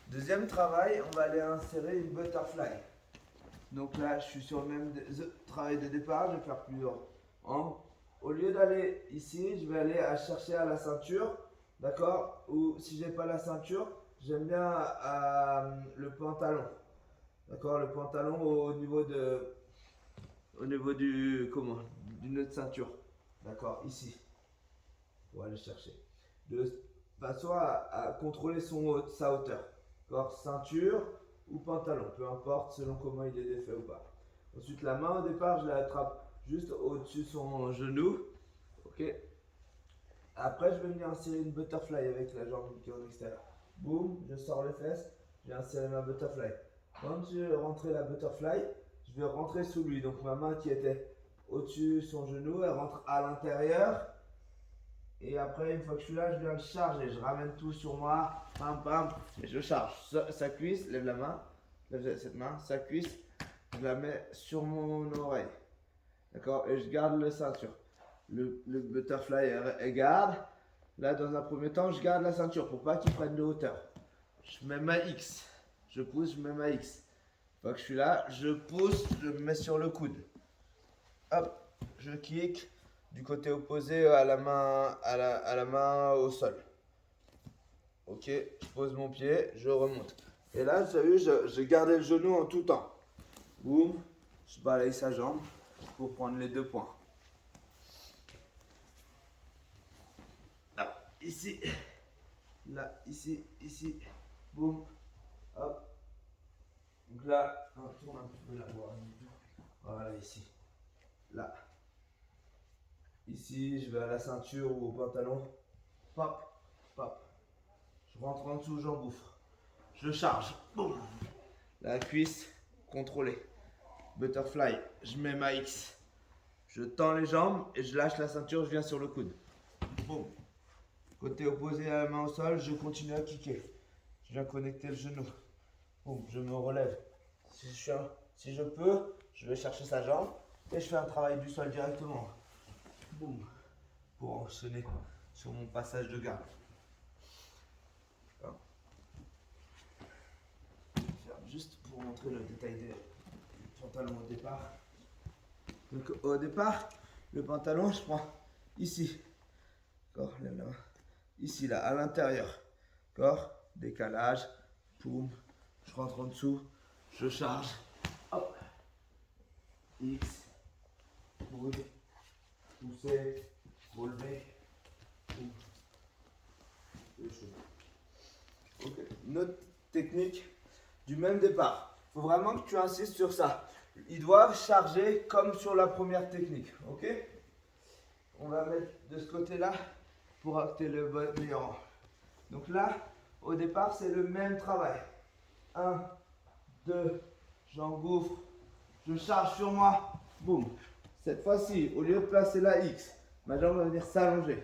Deuxième travail, on va aller insérer une butterfly. Donc là, je suis sur le même travail de départ, je vais faire plusieurs angles. Au lieu d'aller ici, je vais aller à chercher à la ceinture, d'accord? Ou si j'ai pas la ceinture, j'aime bien le pantalon, d'accord? Le pantalon au niveau d'une autre ceinture, d'accord? Ici, pour aller chercher. De façon à contrôler sa hauteur, d'accord? Ceinture ou pantalon, peu importe selon comment il est défait ou pas. Ensuite, la main au départ, je la attrape juste au-dessus de son genou. Ok. Après, je vais venir insérer une butterfly avec la jambe qui est en extérieur. Boum, je sors les fesses, je vais insérer ma butterfly. Quand je vais rentrer la butterfly, je vais rentrer sous lui. Donc ma main qui était au-dessus de son genou, elle rentre à l'intérieur. Et après, une fois que je suis là, je viens le charger. Je ramène tout sur moi, pam pam, et je charge. Sa cuisse, lève la main, lève cette main, sa cuisse, je la mets sur mon oreille. D'accord? Et je garde la ceinture. Le butterfly, elle garde. Là, dans un premier temps, je garde la ceinture pour pas qu'il prenne de hauteur. Je mets ma X. Je pousse, je mets ma X. Une fois que je suis là, je pousse, je me mets sur le coude. Hop, je kick du côté opposé à la main au sol. Ok, je pose mon pied, je remonte. Et là, vous avez vu, j'ai gardé le genou en tout temps. Boum, je balaye sa jambe pour prendre les 2 points. Là, ici, là, ici, ici, boum, hop. Donc là, on tourne un petit peu la voie. Voilà, ici, là. Ici, je vais à la ceinture ou au pantalon. Pop, pop. Je rentre en dessous, j'engouffre. Je charge. Boum. La cuisse contrôlée. Butterfly. Je mets ma X. Je tends les jambes et je lâche la ceinture, je viens sur le coude. Boum. Côté opposé à la main au sol, je continue à kicker. Je viens connecter le genou. Boum, je me relève. Si je peux, je vais chercher sa jambe et je fais un travail du sol directement. Boum. Pour enchaîner sur mon passage de garde. Juste pour montrer le détail des pantalons au départ. Donc au départ, le pantalon, je prends ici. D'accord, lève la main. Ici, là, à l'intérieur. D'accord, décalage. Poum. Je rentre en dessous. Je charge. Hop. X. Coude. Pousser. Relever. Poum. Ok. Une autre technique du même départ. Il faut vraiment que tu insistes sur ça. Ils doivent charger comme sur la première technique. Ok? On va mettre de ce côté-là pour acter le meilleur rang. Donc là, au départ, c'est le même travail. 1, 2, j'engouffre, je charge sur moi, boum. Cette fois-ci, au lieu de placer la X, ma jambe va venir s'allonger.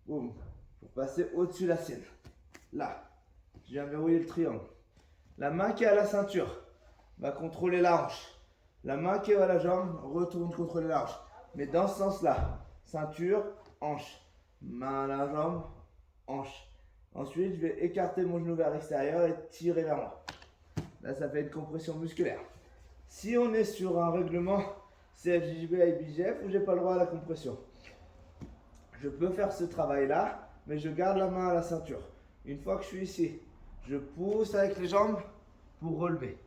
Boum. Pour passer au-dessus de la sienne. Là, je viens verrouiller le triangle. La main qui est à la ceinture va contrôler la hanche. La main qui est à la jambe retourne contrôler la hanche. Mais dans ce sens-là, ceinture, hanche. Main à la jambe, hanche. Ensuite, je vais écarter mon genou vers l'extérieur et tirer vers moi. Là, ça fait une compression musculaire. Si on est sur un règlement CFJB IBJF où j'ai pas le droit à la compression, je peux faire ce travail-là, mais je garde la main à la ceinture. Une fois que je suis ici, je pousse avec les jambes pour relever.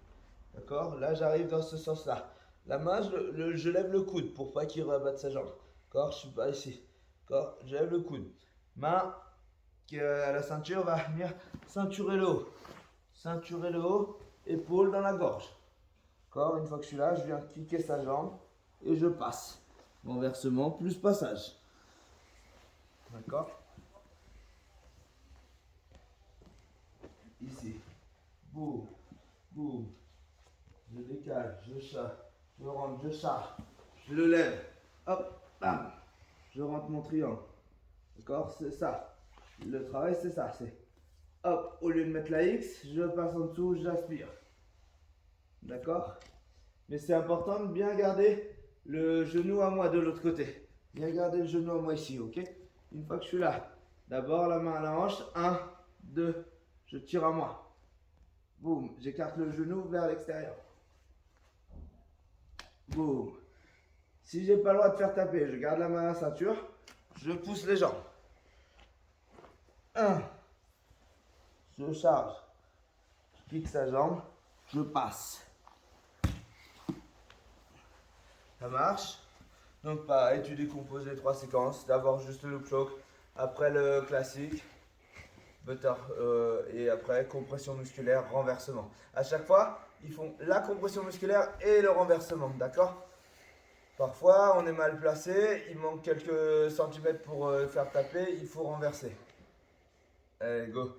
D'accord? Là, j'arrive dans ce sens-là. La main, je lève le coude pour pas qu'il rabatte sa jambe. D'accord? Je suis pas ici. D'accord? Je lève le coude. Main qui est à la ceinture va venir ceinturer le haut. Ceinturer le haut, épaule dans la gorge. D'accord? Une fois que je suis là, je viens kicker sa jambe et je passe. Renversement plus passage. D'accord? Ici. Boum. Boum. Je décale, je charge, je rentre, je charge, je le lève, hop, bam, je rentre mon triangle. D'accord? C'est ça. Le travail, c'est ça. C'est hop, au lieu de mettre la X, je passe en dessous, j'aspire. D'accord? Mais c'est important de bien garder le genou à moi de l'autre côté. Bien garder le genou à moi ici, ok? Une fois que je suis là, d'abord la main à la hanche, 1, 2, je tire à moi. Boum, j'écarte le genou vers l'extérieur. Boum. Si j'ai pas le droit de faire taper, je garde la main à la ceinture, je pousse les jambes. 1. Je charge. Je fixe la jambe, je passe. Ça marche. Donc pareil, tu décomposes les 3 séquences. D'abord juste le loop choke, après le classique, et après compression musculaire, renversement. À chaque fois, ils font la compression musculaire et le renversement, d'accord? Parfois, on est mal placé, il manque quelques centimètres pour faire taper, il faut renverser. Allez, go.